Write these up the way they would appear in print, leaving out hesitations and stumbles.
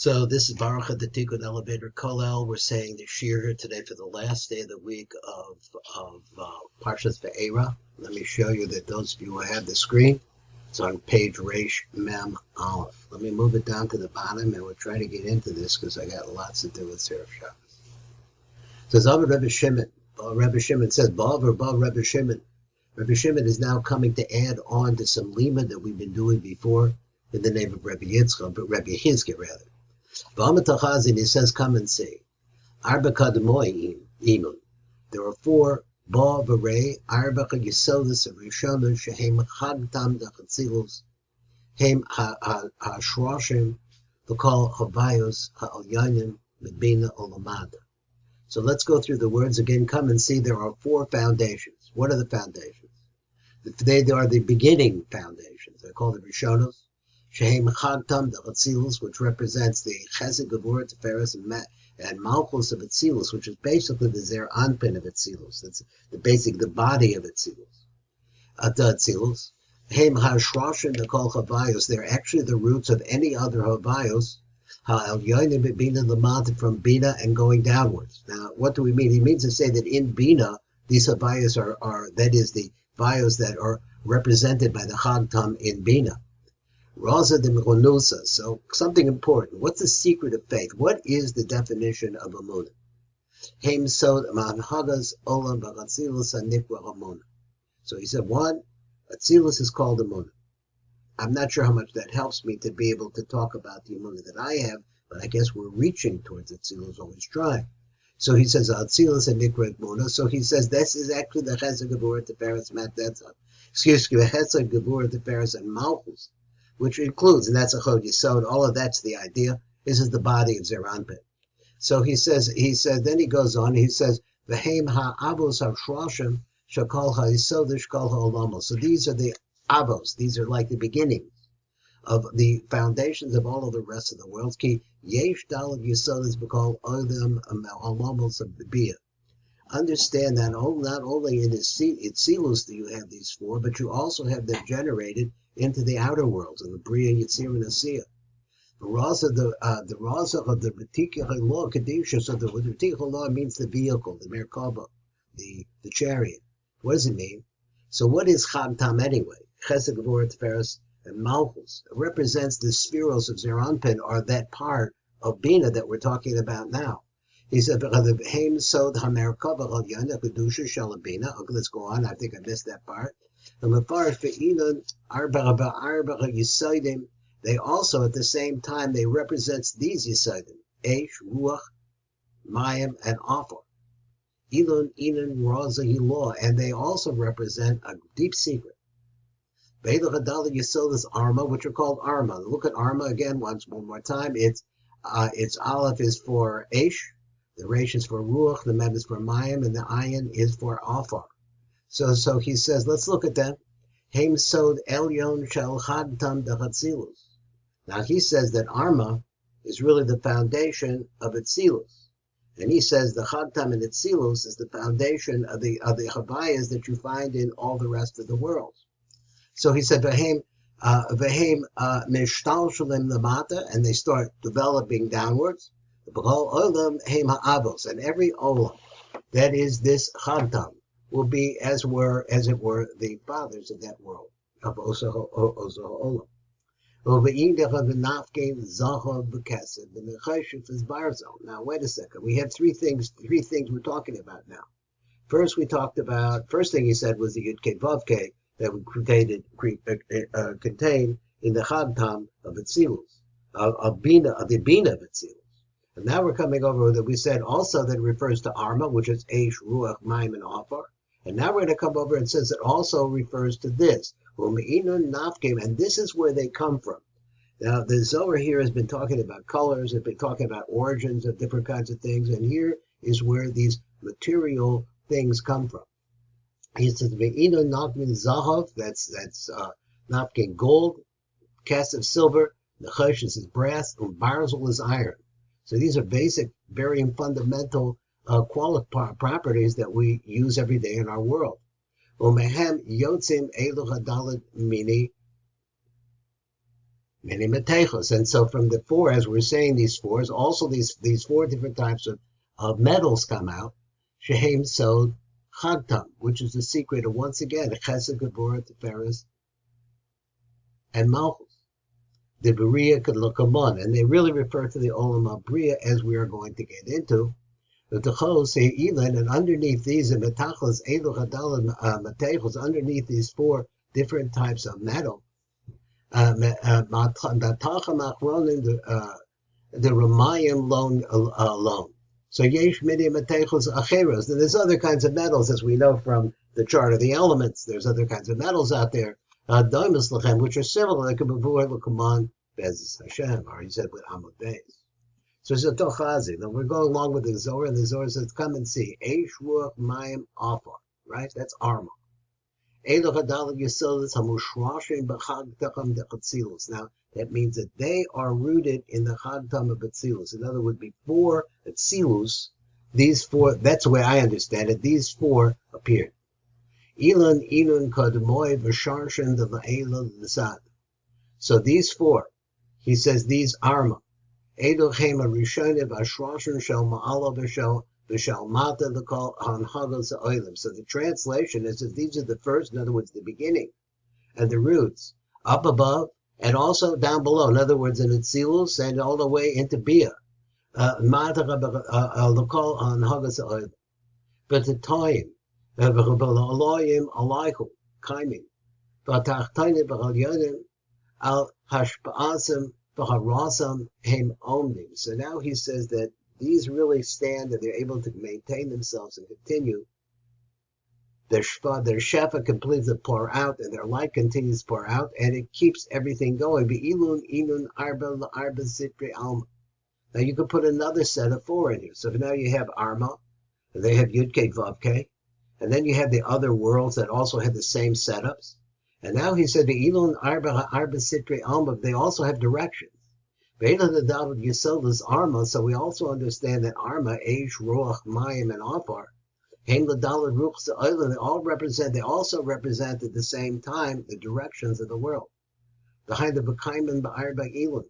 So this is Baruch at the Tikkun Elevator Kollel. We're saying the Shir here today for the last day of the week of Parshas Vaeira. Let me show you that those of you who have the screen, it's on page Reish Mem Aleph. Let me move it down to the bottom, and we'll try to get into this because I got lots to do with Sefer Shabbos. It says, Rebbe Shimon. Rebbe Shimon says, Rebbe Shimon. Rebbe Shimon is now coming to add on to some lima that we've been doing before in the name of Rebbe Yitzchak, but Rebbe Yizke rather. He says, come and see. Arba Kadmoy Imun. There are four Ba V'Rei, Arba Yesodus of Rishonu, Shehem Chagtam Dachatzilus, Hem HaShrashim, V'Kol Havayos HaOlyanim, Medbina Olamada. So let's go through the words again. Come and see. There are four foundations. What are the foundations? They are the beginning foundations. They're called the Rishonos. Shehem Chagtam Dachatzilus, which represents the Chesed Gevurah Tiferes and Malchus of Atzilus, which is basically the Zer Anpin of Atzilus. That's the body of Atzilus. Atzilus. Hem HaShrashim V'Kol Havayos. They're actually the roots of any other Havayos. Ha'Elyonim Bina Lamata, from Bina and going downwards. Now, what do we mean? He means to say that in Bina, these Havayos are that is the Havayos that are represented by the Chagtam in Bina. Raza de Mechonusa. So something important. What's the secret of faith? What is the definition of Amoona? Heim Sod Manhagas Olam B'Atzilus Anikwa Amoona. So he said, one, Atzilus is called Amoona. I'm not sure how much that helps me to be able to talk about the Amoona that I have, but I guess we're reaching towards Atzilus, always trying. So he says Atzilus Anikwa Amoona. So he says this is actually the Chesed Gevurah Tiferes the Chesed Gevurah Tiferes and Malchus, which includes, and that's a Chod Yesod, all of that's the idea. This is the body of Zer Anpin. So he says, then he goes on, he says, V'heim ha'avos ha'shrashim shakol ha'yesodish kol ha'olamos. So these are the avos, these are like the beginnings of the foundations of all of the rest of the world. Ki yesh dalad yesodas b'kol odem olamos of the bia. Understand that not only in Itzilus do you have these four, but you also have them generated into the outer worlds of the Bria, Yitzir, and Asiya. The Raza of the particular law, Kedusha, so the particular law means the vehicle, the Merkava, the chariot. What does it mean? So what is Chagtam anyway? Chesed, Gevurah, Tiferes, and Malchus. It represents the spheros of Zer Anpin, or that part of Bina that we're talking about now. He said, Heim Sod HaMerkava Al-Yana Kedusha Shalabina. Okay, let's go on. I think I missed that part. They also, at the same time, they represent these Yesodim, Eish, Ruach, Mayim, and Afa. Elon, Enon, Raza, Hilah, and they also represent a deep secret. Vaeira Hadala Yesod is Arma, which are called Arma. Look at Arma again one more time. Its Aleph is for Eish, the Resh is for Ruach, the Mem is for Mayim, and the Ayin is for Afa. So he says, let's look at them. Heim Sod Elyon Shel Chagtam Dachatzilus. Now he says that Arma is really the foundation of Atzilus. And he says the Chagtam and Atzilus is the foundation of the Havayas that you find in all the rest of the world. So he said, V'heim Mishtal Shalem Lamata, and they start developing downwards. B'chol Olam Heim Ha'avos, and every Olam, that is this Chagtam, will be as it were the fathers of that world of Olam. Now wait a second. We have three things we're talking about now. First thing he said was the Yud Kei Vav Kei that we contained in the Chagtam of Atzilus, of the Bina of Atzilus. And now we're coming over that we said also that it refers to Arma, which is Eish, Ruach, Mayim, and Afar. And now we're going to come over and says it also refers to this. And this is where they come from. Now, the Zohar here has been talking about colors, has been talking about origins of different kinds of things, and here is where these material things come from. He says, Zahav, that's Nafkin gold, Kesef silver, Nechesh is brass, and Barzel is iron. So these are basic, very fundamental properties that we use every day in our world. Umehem yotzim elu hadalad mini many metechos. And so from the four, as we're saying these fours, also these four different types of metals come out. Shehem Sod Chagtam, which is the secret of, once again, Chesed, Gevurah, Tiferes, and Malchus. The Beria could look on, and they really refer to the Olam of Bria, as we are going to get into. The Techos say Elin, and underneath these, and Metachos, Elu Hadal, Metechos, underneath these four different types of metal, the Ramayim loan. So Yesh Midia Metechos Acheros. And there's other kinds of metals, as we know from the chart of the elements. There's other kinds of metals out there. Doimus Lachem, which are similar, like a Bavur Lukaman Bez Hashem, or he said with Amud Beis. So it's a Tochazi. Then we're going along with the Zohar, and the Zohar says, come and see. Eish Ruach Mayim Alpha, right? That's Arma. Now, that means that they are rooted in the Chagtam of Atzilus. In other words, before Atzilus, these four, that's the way I understand it, these four appeared. Elon, Inun, Kadmoy, Vasharshan, the Vaeira, the Sad. So these four, he says, these Arma. Edochema Rishonim, Ashrashan, Shel Ma'ala, Vishal Mata, the call on Hagos Oilim. So the translation is that these are the first, in other words, the beginning, and the roots, up above, and also down below. In other words, in Atzilus, and all the way into Bia. Mata, the call on Hagos Oilim. But the time, Elohim Alaikum, Kaimim, Vatachtaini B'Halyonim, Al Hashpa'asim, B'Harasam, Hem Omnim. So now he says that these really stand and they're able to maintain themselves and continue. Their shefa completes to pour out, and their light continues to pour out, and it keeps everything going. Be'ilun, inun, arba, la'arba, sitri, alma. Now you could put another set of four in here. So now you have Arma, and they have Yud-K, Vav-K, and then you have the other worlds that also have the same setups. And now he said, Be'ilun, arba, la'arba, sitri, alma, they also have directions. Vaeira the David Yesod is Arma, so we also understand that Arma, Eish, Ruach, Mayim, and Afar, Haim the Dalad Ruchs the Oilim, they also represent at the same time the directions of the world. Behind the Bekaiman Ba'arba Elim.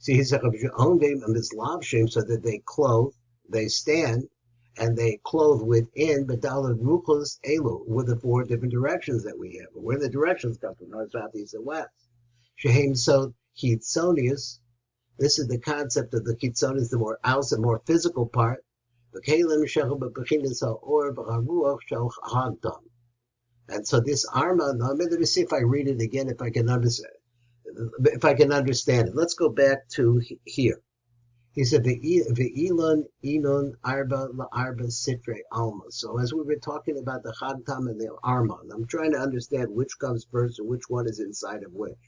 See, he said, Ondim and Mislavshim, so that they clothe, they stand, and they clothe within Badalad Ruchos Elu, with the four different directions that we have. Where the directions come from, north, south, east, and west. Shehem so Hitsonius. This is the concept of the Chitzonius, the more outs and more physical part. And so this Arma, let me see if I read it again, if I can understand it. Let's go back to here. He said, Ve'ilon, Inon, Arba, La'arba, Sitre, Alma. So as we were talking about the Chagtam and the Arma, and I'm trying to understand which comes first and which one is inside of which.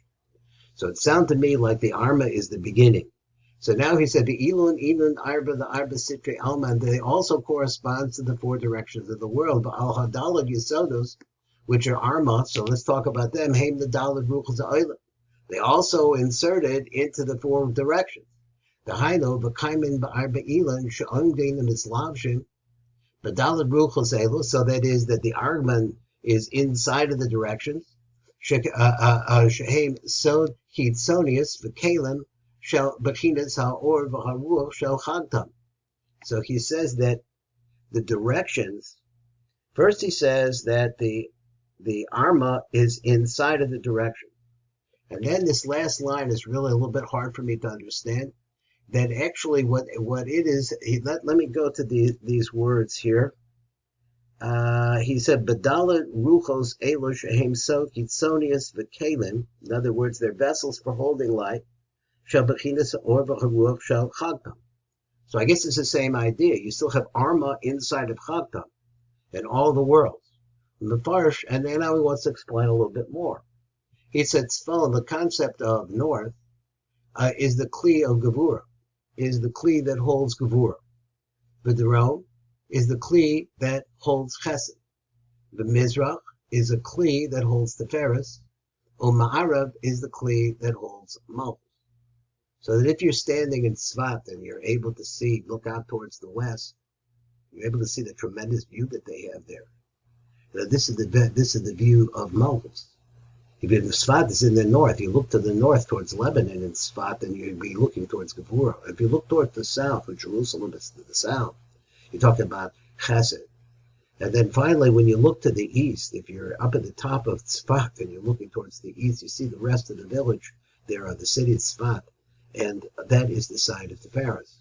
So it sounded to me like the Arma is the beginning. So now he said, the Elon, Arba, the Arba, Sitre, Alma, and they also correspond to the four directions of the world. But Al Hadalad Yesodos, which are Arma, so let's talk about them. Haim the Dalad Ruchos Oilim. They also inserted into the four directions. The Haino, the Kaimin, the Arba Elon, Sha'ongdin, and Mislavshin, the Dalad Ruchos Elu, so that is that the Arman is inside of the directions. Shehem Sod Hitsonius V'Kalim Shel Bechinas Ha'or V'Haruach Shel Chagtam. So he says that the directions. First, he says that the Arma is inside of the direction, and then this last line is really a little bit hard for me to understand. That actually, what it is. Let me go to these words here. He said, Badala Ruchos Elosh Ahem So Hitsonius V'Kalim. In other words, they're vessels for holding light. Shel Bechinas Or V'Haruach Shel Chagtam. So I guess it's the same idea. You still have Arma inside of Chagtam and all the worlds. And the Farcio, and then now he wants to explain a little bit more. He said, Tzfel, the concept of north, is the Kli of Gevurah, is the Kli that holds Gevurah. V'Darom is the Kli that holds Chesed. The Mizrach is a Kli that holds Tiferes. Ma'arav is the Kli that holds Malchus. So that if you're standing in Tzvat and you're able to see, look out towards the west, you're able to see the tremendous view that they have there. Now, this is the view of Malchus. If Sfat is in the north, you look to the north towards Lebanon and Sfat, then you'd be looking towards Gevurah. If you look towards the south, where Jerusalem is to the south, you're talking about Chesed. And then finally, when you look to the east, if you're up at the top of Tzfat and you're looking towards the east, you see the rest of the village there are the city of Tzfat, and that is the side of the Pharaohs.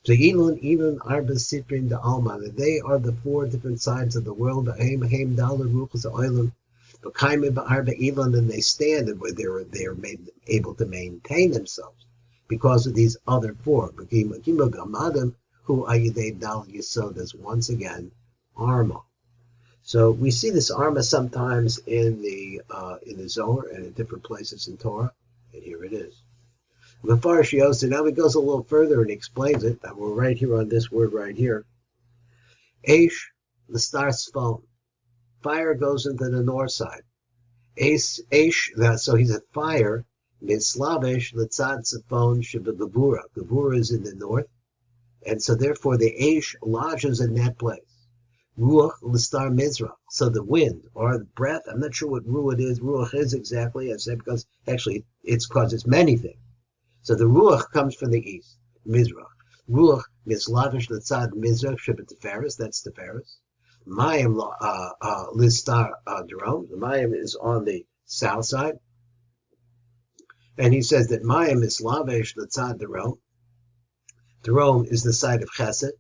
So Elon, Arba, Sitrin, the Alma, they are the four different sides of the world. Haim, Dalar, Ruchas, Oilam, Bakaim, Arba, Elon, and they stand and where they're able to maintain themselves because of these other four. Bakim, Gamadim, who Ayidei Dal Yesod is once again Arma. So we see this Arma sometimes in the Zohar and in different places in Torah, and here it is. The Farcio, so now he goes a little further and explains it. And we're right here on this word right here. Eish, the star Sfon. Fire goes into the north side. Eish, so he's at fire. Mislavish, Litzad Sfon, Shiba Gevura. Gevura is in the north. And so therefore the Eish lodges in that place. Ruach, Listar Mizrach. So the wind or the breath, I'm not sure what Ruach is exactly, I said, because actually it's because it's many things. So the Ruach comes from the east, Mizrach. Ruach, Mislavish, Litzad Mizrach, Shiba Teferis, that's Teferis. Mayim, Listar Darom. The Mayim is on the south side. And he says that Mayim is Lavish, Litzad Darom. Darom is the side of Chesed.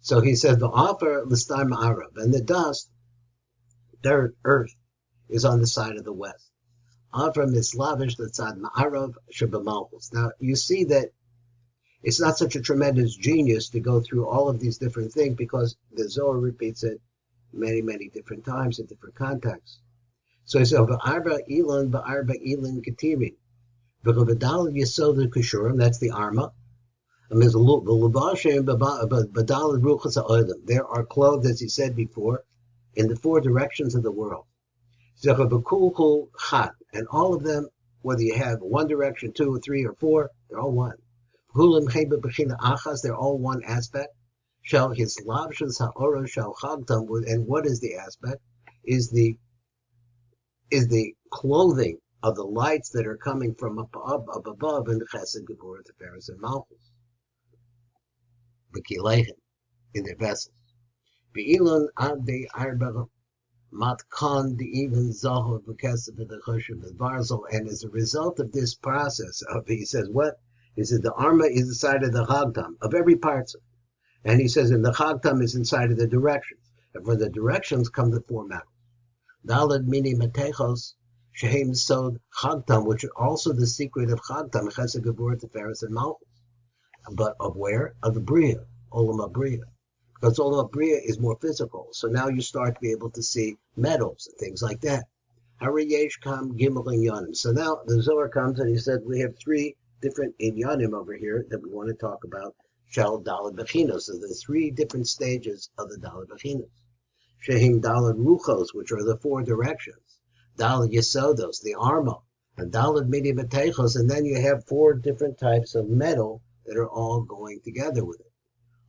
So he says the offer Listar Ma'arav, and the dust, dirt, earth, is on the side of the west. Offer Mislavish Litzad Ma'arav Sheba Malchus. Now you see that it's not such a tremendous genius to go through all of these different things because the Zohar repeats it many, many different times in different contexts. So he said, Ba'arba Elon Katirin. B'Vadal Yesod Kushurim, that's the Arma. There are clothes, as he said before, in the four directions of the world. And all of them, whether you have one direction, two or three or four, they're all one. They're all one aspect. And what is the aspect? Is the clothing of the lights that are coming from up above in the Chesed, Gevurah, Teferis, and Malchus. In their vessels. Be'ilon ade arba matkan the even Zohar v'kesef v'choshev v'barzel, and as a result of this process of, he says, what? He says the Arma is inside of the Chagtam, of every part. And he says, and the Chagtam is inside of the directions. And from the directions come the four metals. Dalad mini matechos shehem sod Chagtam, which are also the secret of Chagtam, Chesed, Gevurah, Teferis, and Malchus. But of where? Of the Bria, Olam Bria. Because Olam Bria is more physical. So now you start to be able to see metals and things like that. Hariyesh Kam Gimel Inyanim. So now the Zohar comes and he said we have three different Inyanim over here that we want to talk about. Shal Dalad Bechinos. So there's three different stages of the Dalad Bechinos. Shehim Dalad Ruchos, which are the four directions. Dalad Yesodos, the Arma. And Dalad Midi Matechos. And then you have four different types of metal that are all going together with it.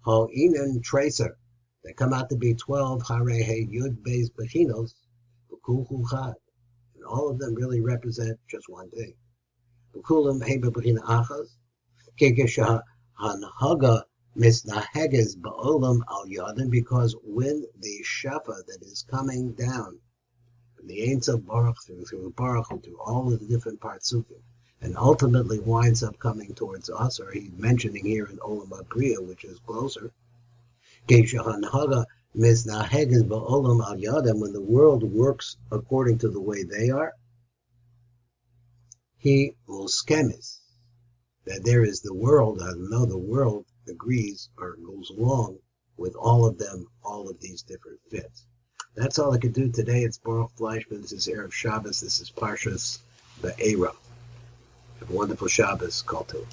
Ha'inen tracer, they come out to be 12 Harehe Yud Beis Bechinos, B'Kuhu Chad. And all of them really represent just one thing. B'Kulam Heba Bechina Achas, Kekesha Hanhaga Misnaheges Ba'olam Al Yadim, because when the Shafa that is coming down from the Ein Sof Baruch through Baruch through all of the different Partsufim, and ultimately winds up coming towards us, or he's mentioning here in Olam Abriya, which is closer. When the world works according to the way they are, he will schemis, that there is the world, I know the world agrees or goes along with all of them, all of these different fits. That's all I could do today. It's Baruch Fleischman. This is Erev Shabbos. This is Parshas Vaeira. Have a wonderful Shabbos. Kol Tov.